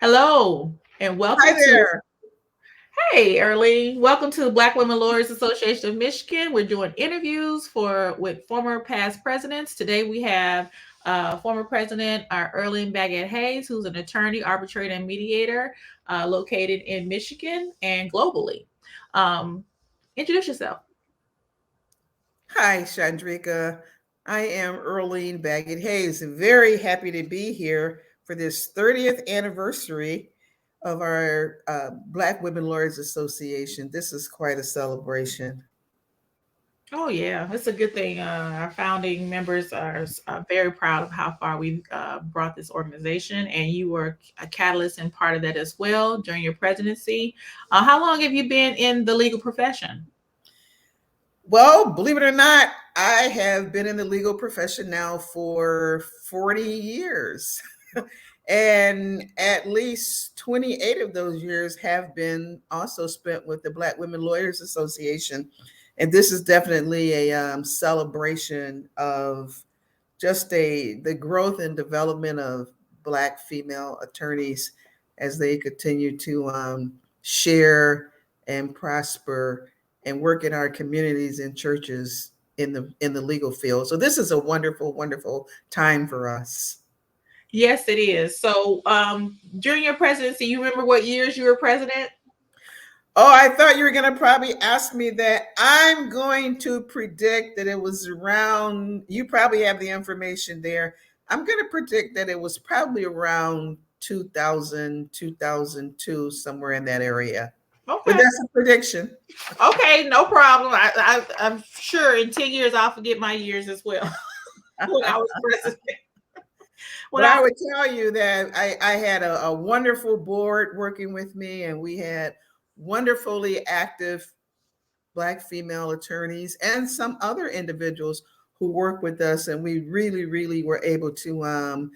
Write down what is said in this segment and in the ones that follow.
Hello, and Hi welcome to there. Hey, Earlene. Welcome to the Black Women Lawyers Association of Michigan. We're doing interviews with former past presidents. Today we have former president Earlene Baggett Hayes, who's an attorney, arbitrator, and mediator located in Michigan and globally. Um, Introduce yourself. Hi, Chandrika. I am Earlene Baggett Hayes. Very happy to be here for this 30th anniversary of our Black Women Lawyers Association. This is quite a celebration. Oh yeah, it's a good thing. Our founding members are very proud of how far we've brought this organization, and you were a catalyst and part of that as well during your presidency. How long have you been in the legal profession? Well, believe it or not, I have been in the legal profession now for 40 years. And at least 28 of those years have been also spent with the Black Women Lawyers Association. And this is definitely a celebration of just the growth and development of Black female attorneys as they continue to share and prosper and work in our communities and churches in the legal field. So this is a wonderful, wonderful time for us. Yes, it is. So, during your presidency, you remember what years you were president? Oh, I thought you were going to probably ask me that. I'm going to predict that it was around, you probably have the information there. I'm going to predict that it was probably around 2000, 2002, somewhere in that area. But Okay, that's a prediction. okay, no problem. I'm sure in 10 years I'll forget my years as well when I was president. When But I I would tell you that I had a wonderful board working with me, and we had wonderfully active Black female attorneys and some other individuals who work with us. And we really, really were able to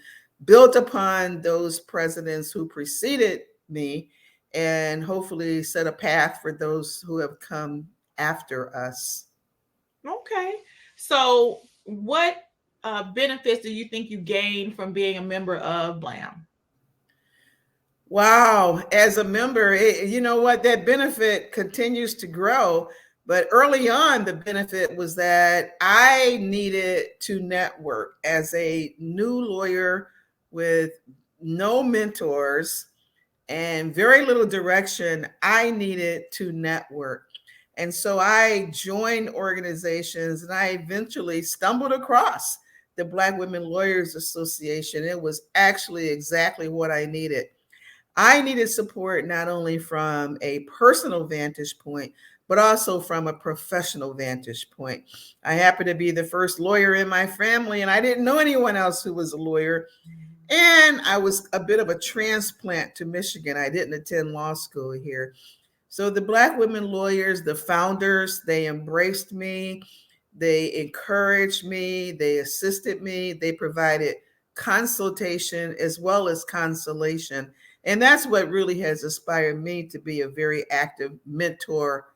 build upon those presidents who preceded me and hopefully set a path for those who have come after us. Okay. So, what benefits do you think you gained from being a member of BLAM? Wow. As a member, you know what? That benefit continues to grow. But early on, the benefit was that I needed to network as a new lawyer with no mentors and very little direction. I needed to network. And so I joined organizations and I eventually stumbled across the Black Women Lawyers Association. It was actually exactly what I needed. I needed support not only from a personal vantage point, but also from a professional vantage point. I happened to be the first lawyer in my family, and I didn't know anyone else who was a lawyer. And I was a bit of a transplant to Michigan. I didn't attend law school here. So the Black women lawyers, the founders, they embraced me, they encouraged me, they assisted me, they provided consultation as well as consolation. And that's what really has inspired me to be a very active mentor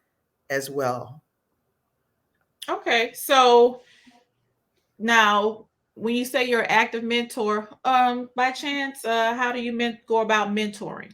as well. Okay. So, now when you say you're an active mentor, by chance, how do you go about mentoring?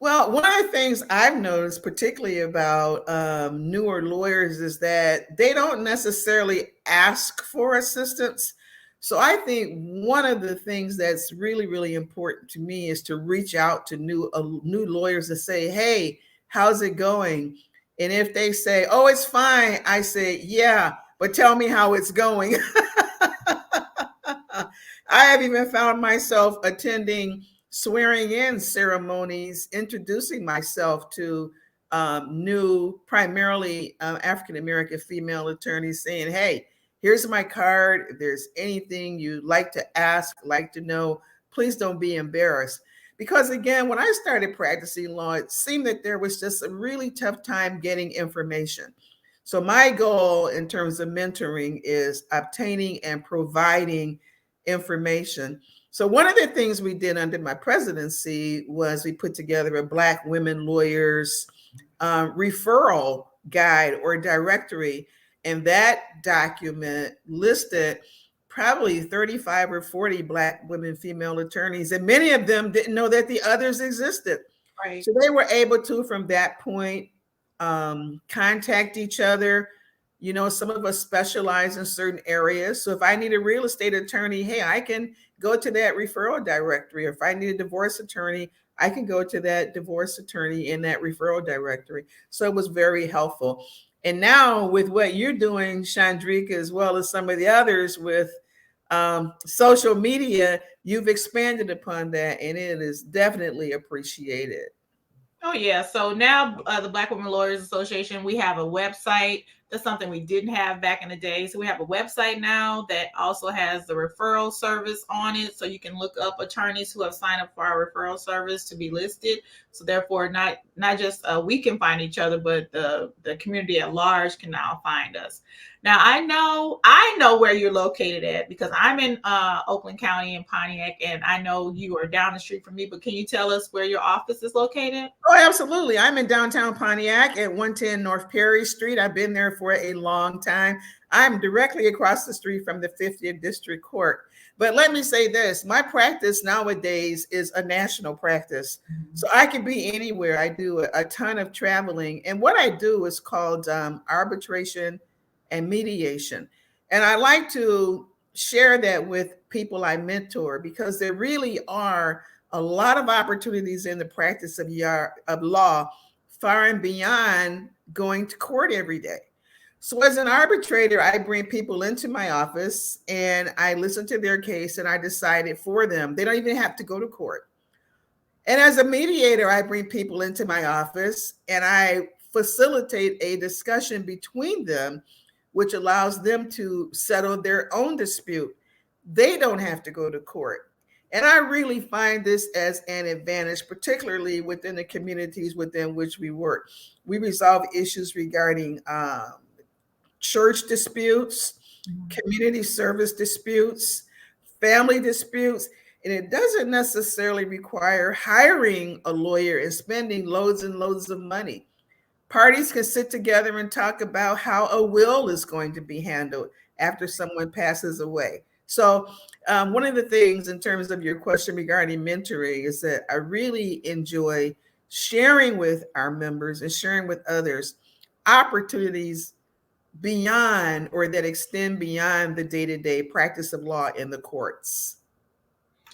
Well, one of the things I've noticed, particularly about newer lawyers, is that they don't necessarily ask for assistance. So I think one of the things that's really, really important to me is to reach out to new lawyers and say, "Hey, how's it going?" And if they say, "Oh, it's fine," I say, "Yeah, but tell me how it's going." I have even found myself attending swearing in ceremonies, introducing myself to new, primarily African American female attorneys, saying, "Hey, here's my card. If there's anything you'd like to ask, like to know, please don't be embarrassed." Because again, when I started practicing law, it seemed that there was just a really tough time getting information. So, my goal in terms of mentoring is obtaining and providing information. So, one of the things we did under my presidency was we put together a Black women lawyers referral guide or directory. And that document listed probably 35 or 40 Black women female attorneys, and many of them didn't know that the others existed. Right. So they were able to, from that point, contact each other. You know, some of us specialize in certain areas. So if I need a real estate attorney, hey, I can go to that referral directory. Or if I need a divorce attorney, I can go to that divorce attorney in that referral directory. So it was very helpful. And now with what you're doing, Chandrika, as well as some of the others with social media, you've expanded upon that, and it is definitely appreciated. Oh yeah. So now the Black Women Lawyers Association, we have a website. That's something we didn't have back in the day. So we have a website now that also has the referral service on it. So you can look up attorneys who have signed up for our referral service to be listed. So therefore, not just we can find each other, but the community at large can now find us. Now I know where you're located at because I'm in Oakland County in Pontiac, and I know you are down the street from me. But can you tell us where your office is located? Oh, absolutely. I'm in downtown Pontiac at 110 North Perry Street. I've been there for a long time. I'm directly across the street from the 50th District Court. But let me say this, my practice nowadays is a national practice. So I can be anywhere. I do a ton of traveling. And what I do is called arbitration and mediation. And I like to share that with people I mentor because there really are a lot of opportunities in the practice of law far and beyond going to court every day. So as an arbitrator, I bring people into my office and I listen to their case and I decide it for them. They don't even have to go to court. And as a mediator, I bring people into my office and I facilitate a discussion between them, which allows them to settle their own dispute. They don't have to go to court. And I really find this as an advantage, particularly within the communities within which we work. We resolve issues regarding church disputes, community service disputes, family disputes, and it doesn't necessarily require hiring a lawyer and spending loads and loads of money. Parties can sit together and talk about how a will is going to be handled after someone passes away. So, one of the things in terms of your question regarding mentoring is that I really enjoy sharing with our members and sharing with others opportunities beyond or that extend beyond the day-to-day practice of law in the courts.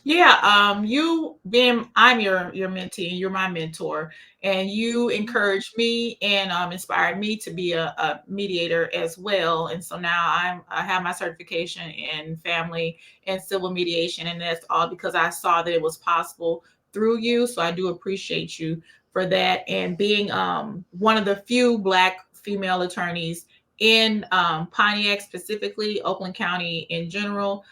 Yeah, I'm your mentee and you're my mentor, and you encouraged me and inspired me to be a mediator as well. And so now I have my certification in family and civil mediation, and that's all because I saw that it was possible through you. So I do appreciate you for that, and being one of the few Black female attorneys in Pontiac specifically, Oakland County in general.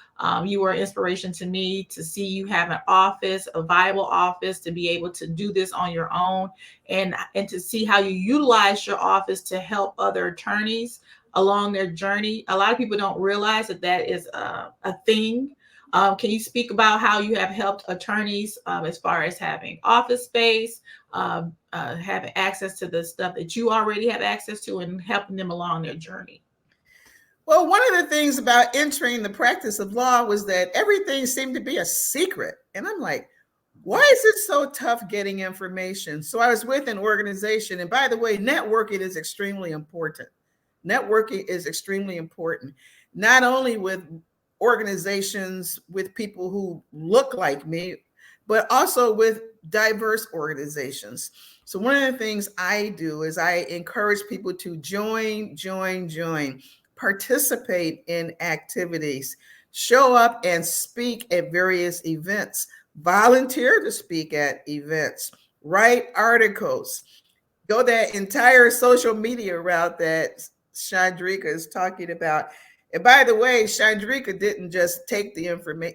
You were an inspiration to me to see you have an office, a viable office, to be able to do this on your own, and to see how you utilize your office to help other attorneys along their journey. A lot of people don't realize that that is a thing. Can you speak about how you have helped attorneys as far as having office space, having access to the stuff that you already have access to, and helping them along their journey? Well, one of the things about entering the practice of law was that everything seemed to be a secret. And I'm like, why is it so tough getting information? So I was with an organization. And by the way, networking is extremely important. Networking is extremely important, not only with organizations with people who look like me, but also with diverse organizations. So one of the things I do is I encourage people to join, participate in activities, show up and speak at various events, volunteer to speak at events, write articles, go that entire social media route that Chandrika is talking about. And by the way, Chandrika didn't just take the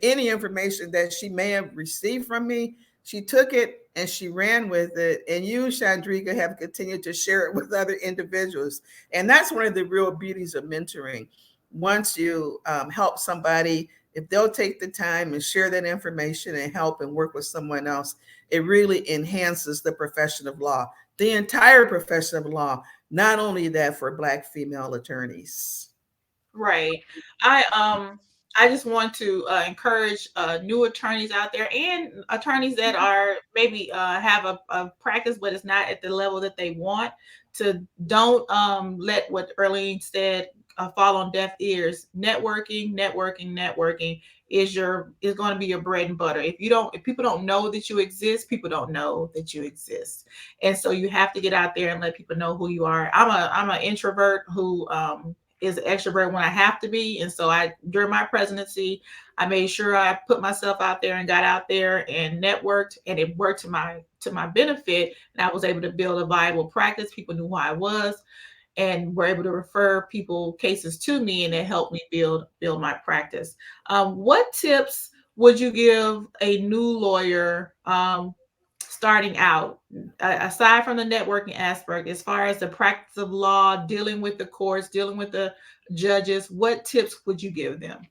any information that she may have received from me. She took it and she ran with it. And you, Chandrika, have continued to share it with other individuals. And that's one of the real beauties of mentoring. Once you help somebody, if they'll take the time and share that information and help and work with someone else, it really enhances the profession of law, the entire profession of law, not only that for Black female attorneys. Right. I I just want to encourage new attorneys out there and attorneys that are maybe have a practice, but it's not at the level that they want to. Don't let what Earlene said fall on deaf ears. Networking is going to be your bread and butter. If people don't know that you exist, people don't know that you exist, and so you have to get out there and let people know who you are. I'm an introvert who is an extrovert when I have to be. And so during my presidency, I made sure I put myself out there and got out there and networked, and it worked to my benefit. And I was able to build a viable practice. People knew who I was and were able to refer people cases to me, and it helped me build my practice. What tips would you give a new lawyer starting out, aside from the networking aspect, as far as the practice of law, dealing with the courts, dealing with the judges? What tips would you give them?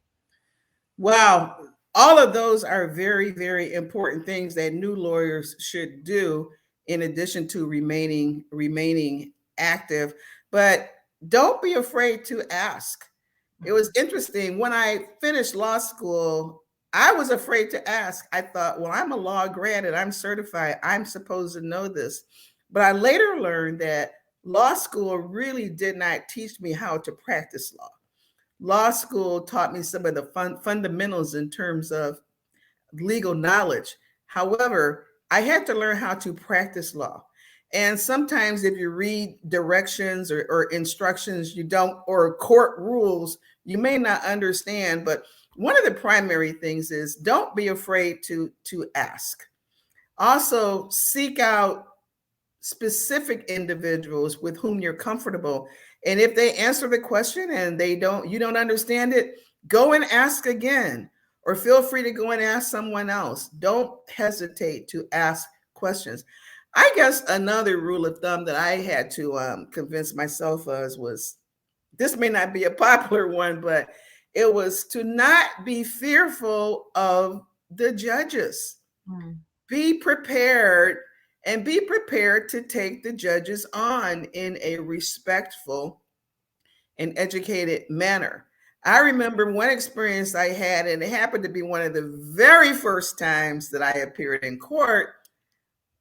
Wow. All of those are very, very important things that new lawyers should do in addition to remaining active. But don't be afraid to ask. It was interesting. When I finished law school, I was afraid to ask. I thought, well, I'm a law grad and I'm certified. I'm supposed to know this. But I later learned that law school really did not teach me how to practice law. Law school taught me some of the fundamentals in terms of legal knowledge. However, I had to learn how to practice law. And sometimes if you read directions or instructions, you don't, or court rules, you may not understand. But one of the primary things is don't be afraid to ask. Also, seek out specific individuals with whom you're comfortable. And if they answer the question and you don't understand it, go and ask again, or feel free to go and ask someone else. Don't hesitate to ask questions. I guess another rule of thumb that I had to convince myself of was, this may not be a popular one, but it was to not be fearful of the judges. Mm. Be prepared, and be prepared to take the judges on in a respectful and educated manner. I remember one experience I had, and it happened to be one of the very first times that I appeared in court.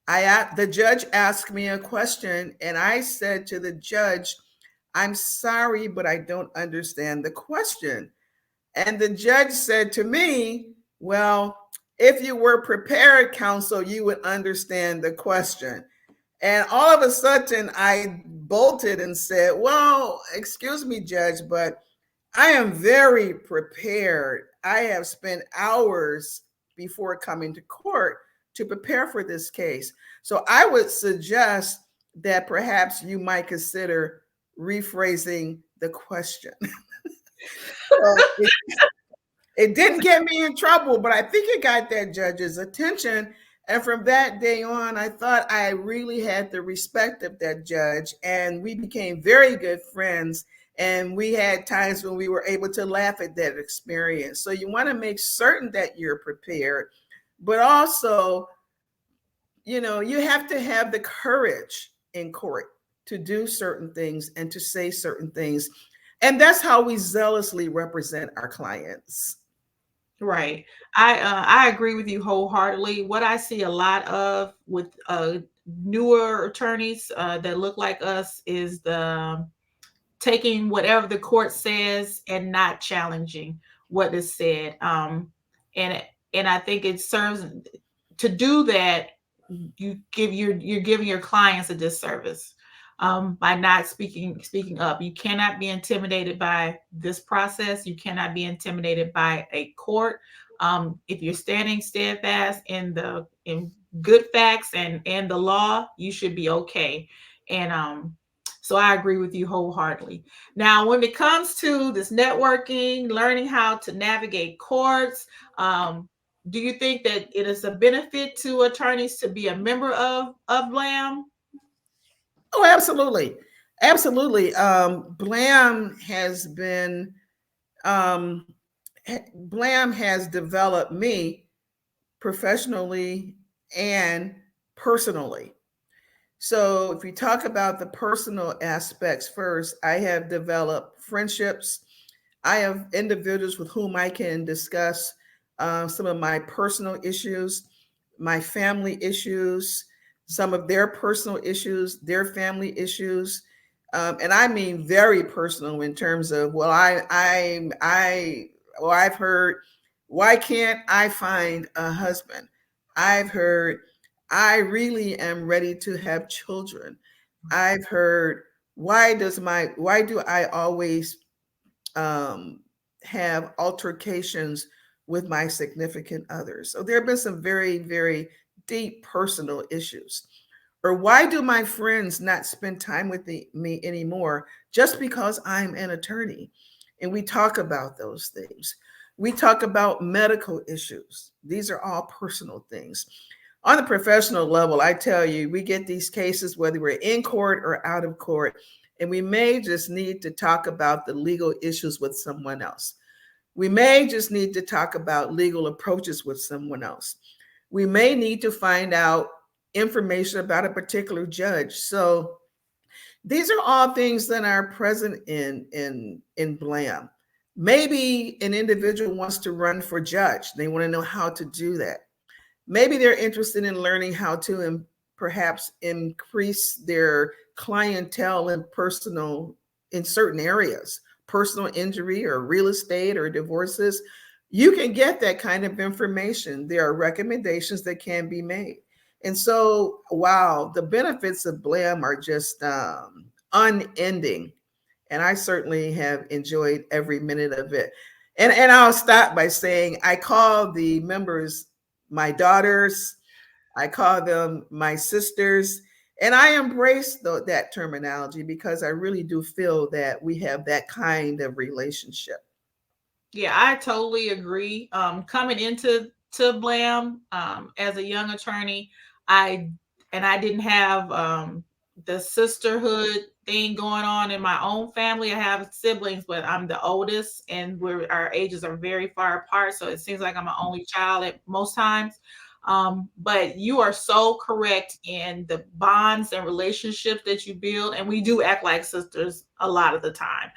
The judge asked me a question, and I said to the judge, "I'm sorry, but I don't understand the question." And the judge said to me, "Well, if you were prepared, counsel, you would understand the question." And all of a sudden, I bolted and said, "Well, excuse me, Judge, but I am very prepared. I have spent hours before coming to court to prepare for this case. So I would suggest that perhaps you might consider rephrasing the question." So it didn't get me in trouble, but I think it got that judge's attention. And from that day on, I thought I really had the respect of that judge, and we became very good friends. And we had times when we were able to laugh at that experience. So you want to make certain that you're prepared, but also, you have to have the courage in court to do certain things and to say certain things. And that's how we zealously represent our clients. Right. I agree with you wholeheartedly. What I see a lot of with newer attorneys that look like us is the taking whatever the court says and not challenging what is said. And and I think it serves to do that. You're giving your clients a disservice by not speaking up. You cannot be intimidated by this process. You cannot be intimidated by a court. If you're standing steadfast in good facts and the law, you should be okay. And so I agree with you wholeheartedly. Now, when it comes to this networking, learning how to navigate courts, do you think that it is a benefit to attorneys to be a member of BLAM? Oh, absolutely. Absolutely. Um, BLAM has developed me professionally and personally. So if you talk about the personal aspects first, I have developed friendships. I have individuals with whom I can discuss some of my personal issues, my family issues, some of their personal issues, their family issues, and I mean very personal in terms of well, I've heard, why can't I find a husband? I've heard, I really am ready to have children. I've heard, why do I always um, have altercations with my significant others? So there have been some very, very deep personal issues. Or why do my friends not spend time with me anymore just because I'm an attorney? And we talk about those things. We talk about medical issues. These are all personal things. On the professional level, I tell you, we get these cases whether we're in court or out of court, and we may just need to talk about the legal issues with someone else. We may just need to talk about legal approaches with someone else. We may need to find out information about a particular judge. So these are all things that are present in BLAM. Maybe an individual wants to run for judge. They want to know how to do that. Maybe they're interested in learning how to perhaps increase their clientele and personal in certain areas, personal injury or real estate or divorces. You can get that kind of information. There are recommendations that can be made. And so, wow, the benefits of BLAM are just unending. And I certainly have enjoyed every minute of it. And I'll stop by saying I call the members my daughters, I call them my sisters, and I embrace that terminology because I really do feel that we have that kind of relationship. Yeah, I totally agree. Coming into to BLAM as a young attorney, I I didn't have the sisterhood thing going on in my own family. I have siblings, but I'm the oldest, and our ages are very far apart, so it seems like I'm an only child at most times. But you are so correct in the bonds and relationships that you build, and we do act like sisters a lot of the time.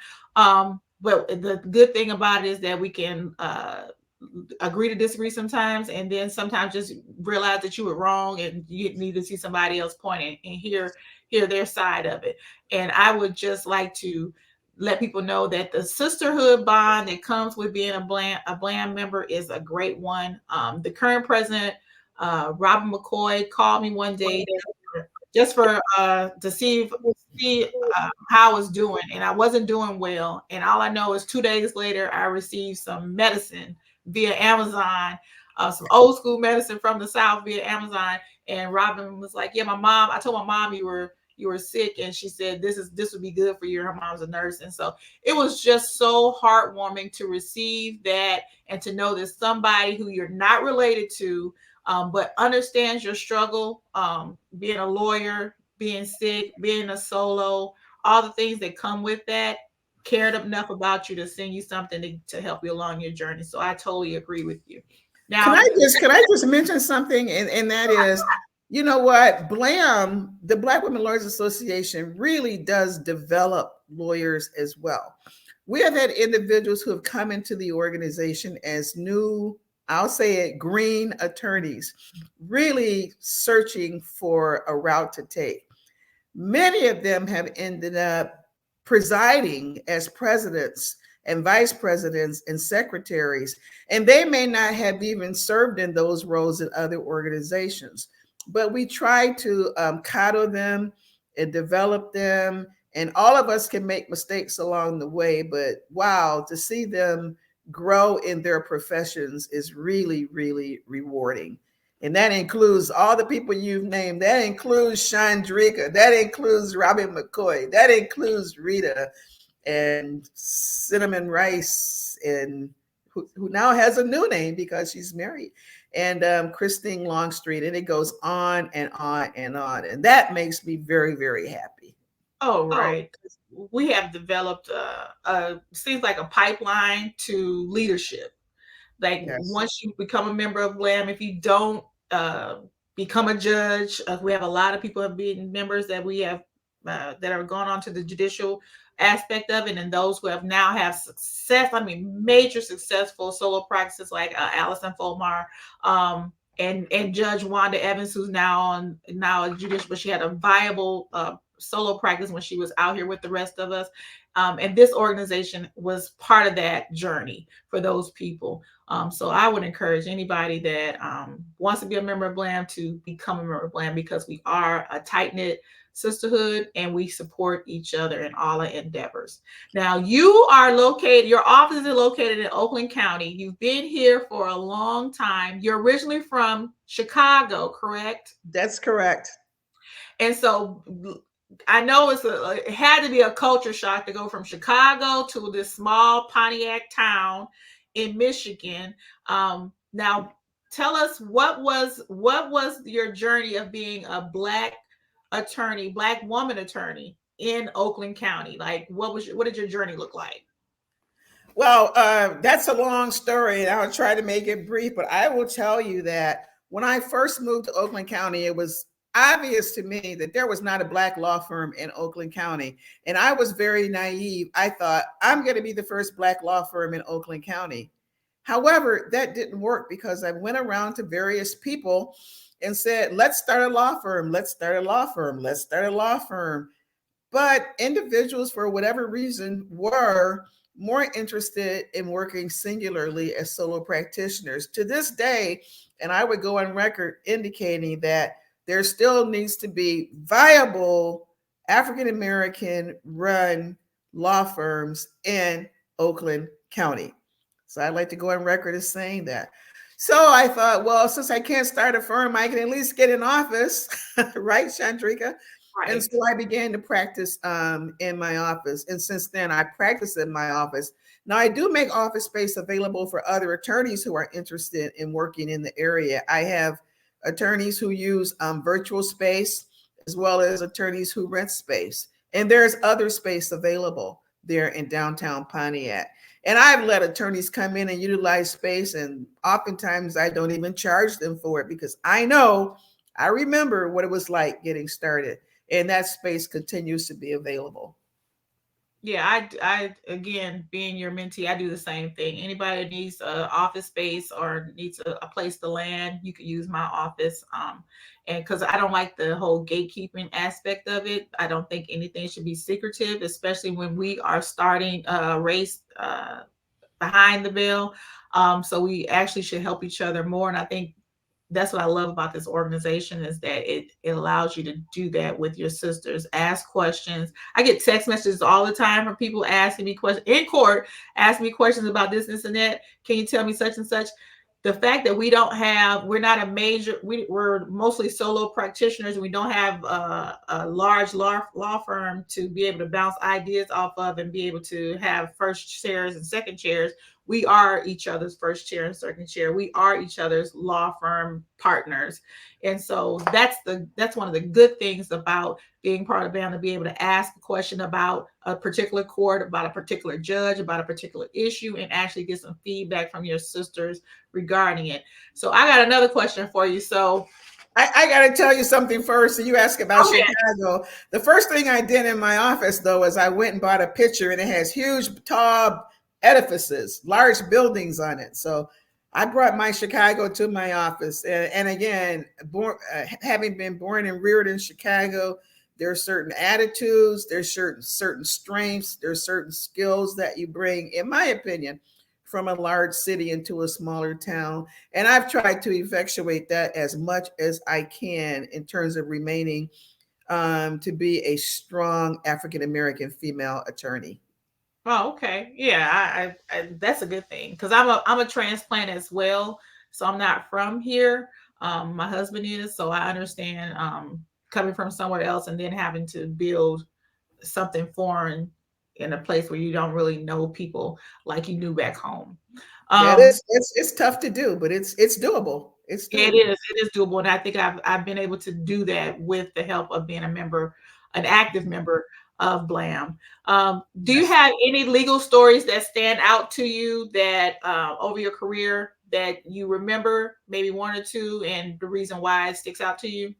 But the good thing about it is that we can agree to disagree sometimes, and then sometimes just realize that you were wrong and you need to see somebody else point and hear their side of it. And I would just like to let people know that the sisterhood bond that comes with being a BLAM member is a great one. The current president, Robin McCoy, called me one day just for to see how I was doing, and I wasn't doing well. And all I know is 2 days later, I received some medicine via Amazon, some old school medicine from the South via Amazon. And Robin was like, "Yeah, my mom. I told my mom you were sick, and she said this would be good for you." Her mom's a nurse, and so it was just so heartwarming to receive that and to know that somebody who you're not related to, but understands your struggle, being a lawyer, being sick, being a solo, all the things that come with that, cared enough about you to send you something to help you along your journey. So I totally agree with you. Can Now, I just mention something? And that is, you know what? BLAM, the Black Women Lawyers Association, really does develop lawyers as well. We have had individuals who have come into the organization as new, I'll say it, green attorneys, really searching for a route to take. Many of them have ended up presiding as presidents and vice presidents and secretaries, and they may not have even served in those roles in other organizations. But we try to coddle them and develop them, and all of us can make mistakes along the way. But wow, to see them grow in their professions is really, really rewarding. And that includes all the people you've named. That includes Chandrika. That includes Robin McCoy. That includes Rita and Cinnamon Rice, and who now has a new name because she's married, and Christine Longstreet. And it goes on and on and on. And that makes me very, very happy. oh right, we have developed seems like a pipeline to leadership. Like Yes. once you become a member of BLAM, if you don't uh, become a judge, we have a lot of people have been members that we have that are going on to the judicial aspect of it, and those who have now have success, I mean, major successful solo practices like Allison Fulmar, and Judge Wanda Evans, who's now a judicial, but she had a viable solo practice when she was out here with the rest of us. And this organization was part of that journey for those people. So I would encourage anybody that wants to be a member of BLAM to become a member of BLAM, because we are a tight-knit sisterhood and we support each other in all our endeavors. Now, your office is located in Oakland County. You've been here for a long time. You're originally from Chicago, correct? That's correct. And so I know it had to be a culture shock to go from Chicago to this small Pontiac town in Michigan. Now, tell us what was your journey of being a Black attorney, Black woman attorney in Oakland County? Like, what did your journey look like? Well, that's a long story, and I'll try to make it brief. But I will tell you that when I first moved to Oakland County, it was obvious to me that there was not a Black law firm in Oakland County. And I was very naive. I thought, I'm going to be the first Black law firm in Oakland County. However, that didn't work, because I went around to various people and said, let's start a law firm. Let's start a law firm. Let's start a law firm. But individuals, for whatever reason, were more interested in working singularly as solo practitioners. To this day, and I would go on record indicating that there still needs to be viable African-American run law firms in Oakland County. So I'd like to go on record as saying that. So I thought, well, since I can't start a firm, I can at least get an office, right, Chandrika? Right. And so I began to practice in my office. And since then, I practice in my office. Now, I do make office space available for other attorneys who are interested in working in the area. I have attorneys who use virtual space, as well as attorneys who rent space. And there's other space available there in downtown Pontiac. And I've let attorneys come in and utilize space, and oftentimes I don't even charge them for it, because I remember what it was like getting started, and that space continues to be available. Yeah, I again, being your mentee, I do the same thing. Anybody that needs a office space or needs a place to land, you could use my office. And because I don't like the whole gatekeeping aspect of it, I don't think anything should be secretive, especially when we are starting a race behind the veil. So we actually should help each other more. And I think that's what I love about this organization, is that it allows you to do that with your sisters. Ask questions. I get text messages all the time from people asking me questions in court, asking me questions about this and that. Can you tell me such and such? The fact that we're not a major, we're mostly solo practitioners. We don't have a large law firm to be able to bounce ideas off of and be able to have first chairs and second chairs. We are each other's first chair and second chair. We are each other's law firm partners. And so that's one of the good things about being part of BAM, to be able to ask a question about a particular court, about a particular judge, about a particular issue, and actually get some feedback from your sisters regarding it. So I got another question for you. So I got to tell you something first. So you asked about Chicago. The first thing I did in my office, though, is I went and bought a picture, and it has huge, tall edifices, large buildings on it. So I brought my Chicago to my office. And again, having been born and reared in Chicago, there are certain attitudes, there's certain strengths, there's certain skills that you bring, in my opinion, from a large city into a smaller town. And I've tried to effectuate that as much as I can in terms of remaining to be a strong African-American female attorney. Oh, okay. Yeah, I that's a good thing, because I'm a transplant as well, so I'm not from here. My husband is, so I understand coming from somewhere else and then having to build something foreign in a place where you don't really know people like you knew back home. Yeah, Um, it's tough to do, but it's doable. It's it doable. is doable, and I think I've been able to do that with the help of being an active member of BLAM. Do you Yes. have any legal stories that stand out to you that over your career that you remember, maybe one or two, and the reason why it sticks out to you?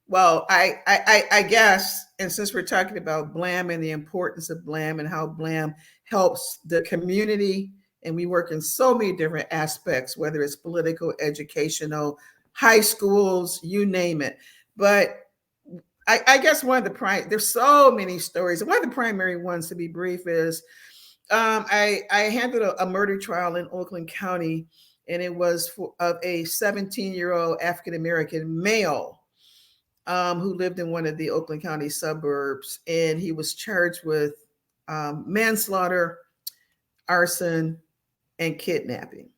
Well, I guess, and since we're talking about BLAM and the importance of BLAM and how BLAM helps the community, and we work in so many different aspects, whether it's political, educational, high schools, you name it. But I guess one of the there's so many stories. One of the primary ones, to be brief, is I handled a murder trial in Oakland County, and it was of a 17-year-old African American male who lived in one of the Oakland County suburbs, and he was charged with manslaughter, arson, and kidnapping.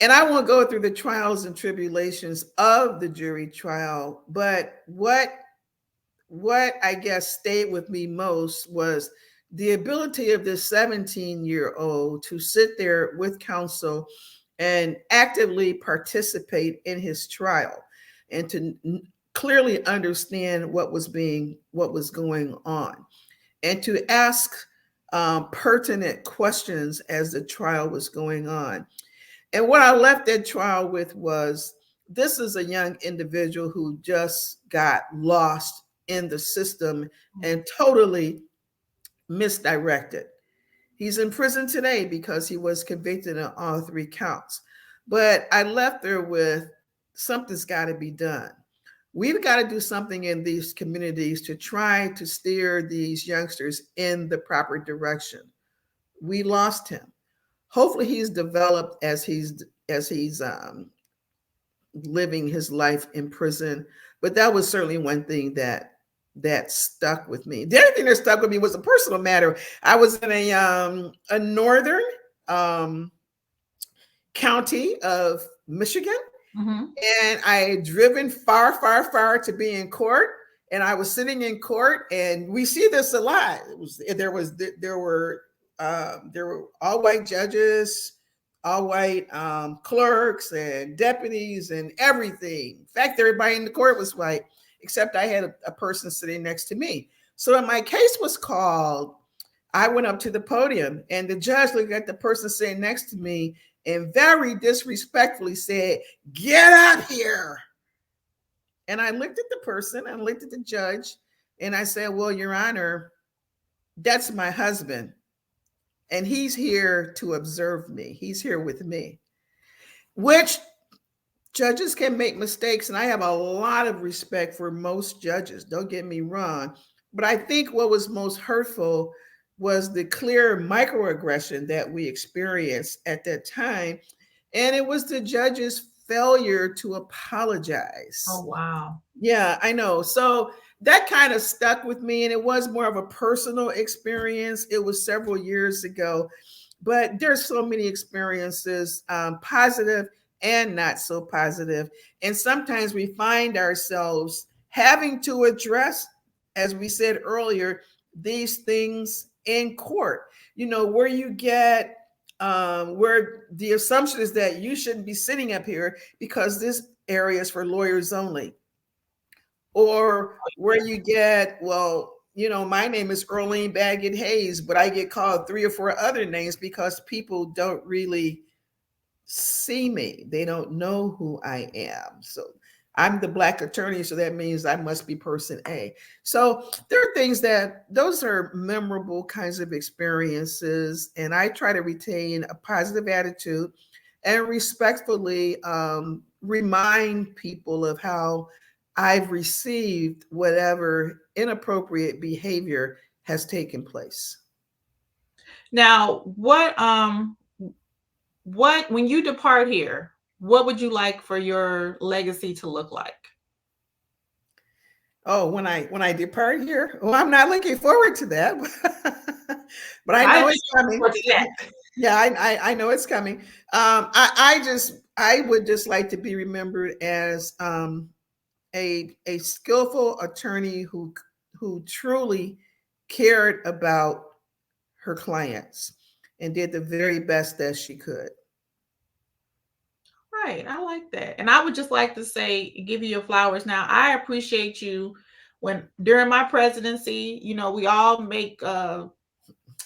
And I won't go through the trials and tribulations of the jury trial, but what I guess stayed with me most was the ability of this 17-year-old to sit there with counsel and actively participate in his trial and to clearly understand what was going on and to ask pertinent questions as the trial was going on. And what I left that trial with was, this is a young individual who just got lost in the system and totally misdirected. He's in prison today because he was convicted on all 3 counts. But I left there with, something's got to be done. We've got to do something in these communities to try to steer these youngsters in the proper direction. We lost him. Hopefully he's developed as he's living his life in prison. But that was certainly one thing that stuck with me. The other thing that stuck with me was a personal matter. I was in a northern county of Michigan, and I had driven far, far, far to be in court. And I was sitting in court, and we see this a lot. There were all white judges, all white clerks and deputies and everything. In fact, everybody in the court was white, except I had a person sitting next to me. So when my case was called, I went up to the podium, and the judge looked at the person sitting next to me and very disrespectfully said, "Get up here." And I looked at the person, I looked at the judge, and I said, "Well, Your Honor, that's my husband, and he's here to observe me. He's here with me." Which, judges can make mistakes, and I have a lot of respect for most judges, don't get me wrong. But I think what was most hurtful was the clear microaggression that we experienced at that time. And it was the judge's failure to apologize. Oh, wow. Yeah, I know. So that kind of stuck with me, and it was more of a personal experience. It was several years ago, but there's so many experiences, positive and not so positive. And sometimes we find ourselves having to address, as we said earlier, these things in court, where you get where the assumption is that you shouldn't be sitting up here because this area is for lawyers only. Or where you get, well, my name is Earlene Baggett Hayes, but I get called 3 or 4 other names because people don't really see me. They don't know who I am. So I'm the Black attorney, so that means I must be person A. So there are things those are memorable kinds of experiences, and I try to retain a positive attitude and respectfully remind people of how I've received whatever inappropriate behavior has taken place. Now, when you depart here, what would you like for your legacy to look like? Oh, when I depart here, well, I'm not looking forward to that, but I know it's coming. Yeah, I know it's coming. I would just like to be remembered as a skillful attorney who truly cared about her clients and did the very best that she could. Right. I like that. And I would just like to say, give you your flowers now. I appreciate you when during my presidency, we all make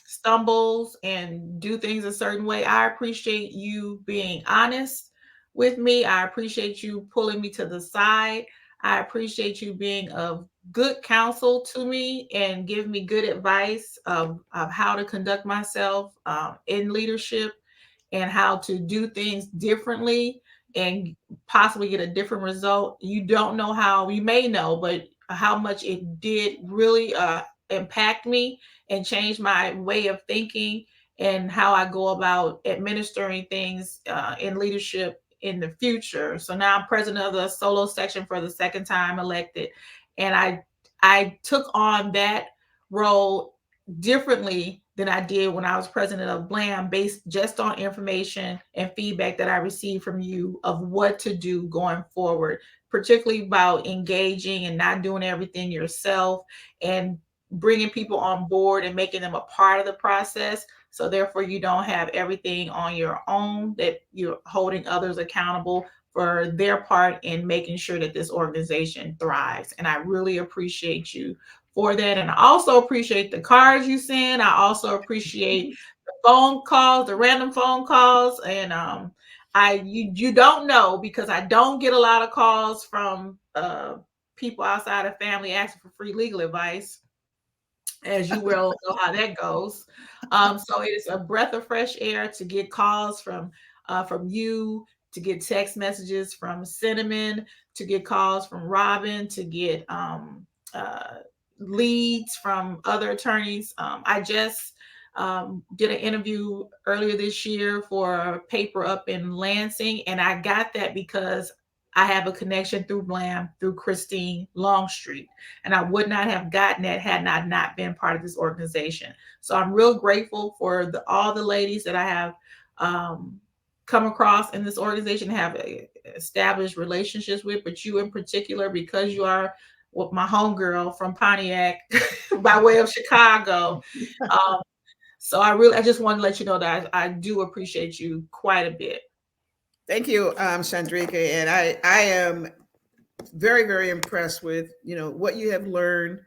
stumbles and do things a certain way. I appreciate you being honest with me. I appreciate you pulling me to the side. I appreciate you being of good counsel to me and give me good advice of how to conduct myself in leadership and how to do things differently and possibly get a different result. You don't know how, you may know, but how much it did really impact me and change my way of thinking and how I go about administering things in leadership in the future. So now I'm president of the solo section for the second time elected, and I took on that role differently than I did when I was president of BLAM, based just on information and feedback that I received from you of what to do going forward, particularly about engaging and not doing everything yourself and bringing people on board and making them a part of the process. So therefore you don't have everything on your own, that you're holding others accountable for their part in making sure that this organization thrives. And I really appreciate you for that. And I also appreciate the cards you send. I also appreciate the phone calls, the random phone calls. And you don't know, because I don't get a lot of calls from people outside of family asking for free legal advice, as you will know how that goes. So it is a breath of fresh air to get calls from you, to get text messages from Cinnamon, to get calls from Robin, to get leads from other attorneys. I just did an interview earlier this year for a paper up in Lansing, and I got that because I have a connection through BLAM through Christine Longstreet, and I would not have gotten that had I not been part of this organization. So I'm real grateful for all the ladies that I have come across in this organization, have established relationships with, but you in particular, because you are my homegirl from Pontiac by way of Chicago. Um, so I just want to let you know that I do appreciate you quite a bit. Thank you, Chandrika. And I am very, very impressed with, what you have learned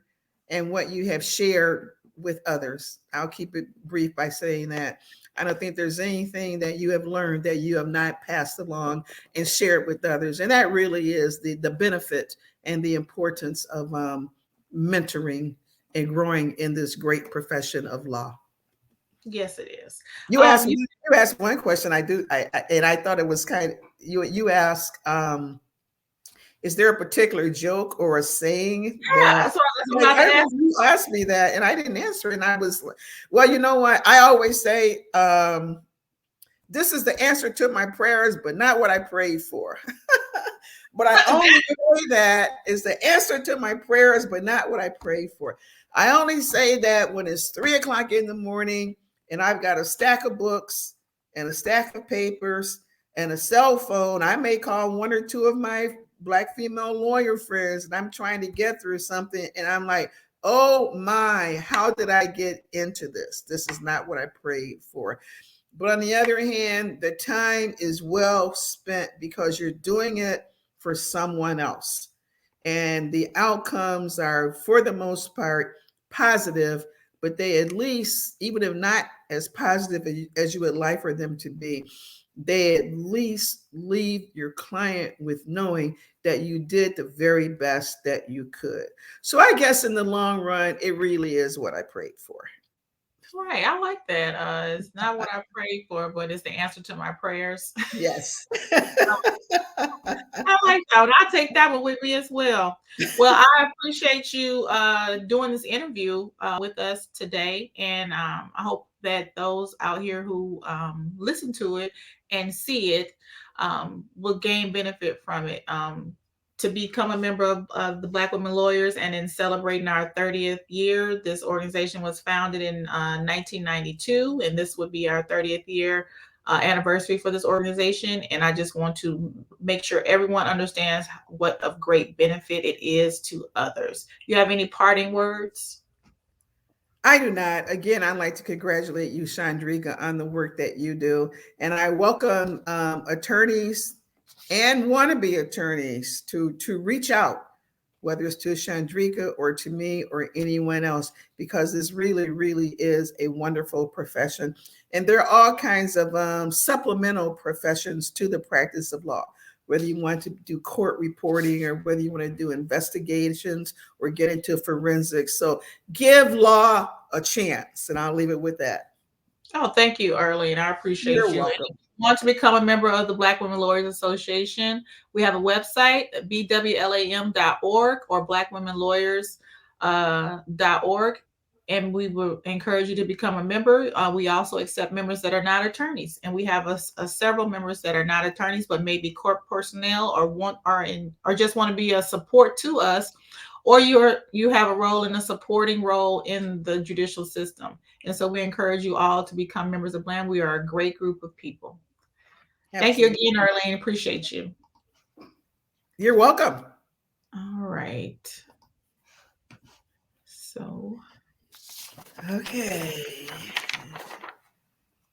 and what you have shared with others. I'll keep it brief by saying that I don't think there's anything that you have learned that you have not passed along and shared with others. And that really is the benefit and the importance of mentoring and growing in this great profession of law. Yes, it is. You asked me, you asked one question. And I thought it was kind of, you asked, is there a particular joke or a saying Yeah, that, that's what I was like, about I to ask. remember you asked me that and I didn't answer. And I was, well, you know what? I always say, this is the answer to my prayers, but not what I prayed for. But I only say that is the answer to my prayers, but not what I prayed for. I only say that when it's 3 o'clock in the morning and I've got a stack of books and a stack of papers and a cell phone. I may call one or two of my Black female lawyer friends and I'm trying to get through something. And I'm like, oh my, how did I get into this? This is not what I prayed for. But on the other hand, the time is well spent because you're doing it for someone else. And the outcomes are, for the most part, positive, but they at least, even if not as positive as you would like for them to be, they at least leave your client with knowing that you did the very best that you could. So I guess in the long run, it really is what I prayed for. Right, I like that. It's not what I prayed for, but it's the answer to my prayers. Yes. I like that one. I'll take that one with me as well. Well, I appreciate you doing this interview with us today. And I hope that those out here who listen to it and see it will gain benefit from it. To become a member of the Black Women Lawyers, and in celebrating our 30th year, this organization was founded in 1992, and this would be our 30th year anniversary for this organization. And I just want to make sure everyone understands what of great benefit it is to others. You have any parting words? I do not. Again, I'd like to congratulate you, Chandrika, on the work that you do. And I welcome attorneys and wannabe attorneys to reach out, whether it's to Chandrika or to me or anyone else, because this really, really is a wonderful profession. And there are all kinds of supplemental professions to the practice of law, whether you want to do court reporting or whether you want to do investigations or get into forensics. So give law a chance, and I'll leave it with that. Oh, thank you, Earlene. I appreciate You're you. And welcome. if you want to become a member of the Black Women Lawyers Association, we have a website, BWLAM.org or blackwomenlawyers.org. And we will encourage you to become a member. We also accept members that are not attorneys, and we have several members that are not attorneys, but maybe court personnel or just want to be a support to us, or you have a role in a supporting role in the judicial system. And so we encourage you all to become members of BLAM. We are a great group of people. Thank you Absolutely. again, Earlene. Appreciate you. You're welcome. All right. So, Okay.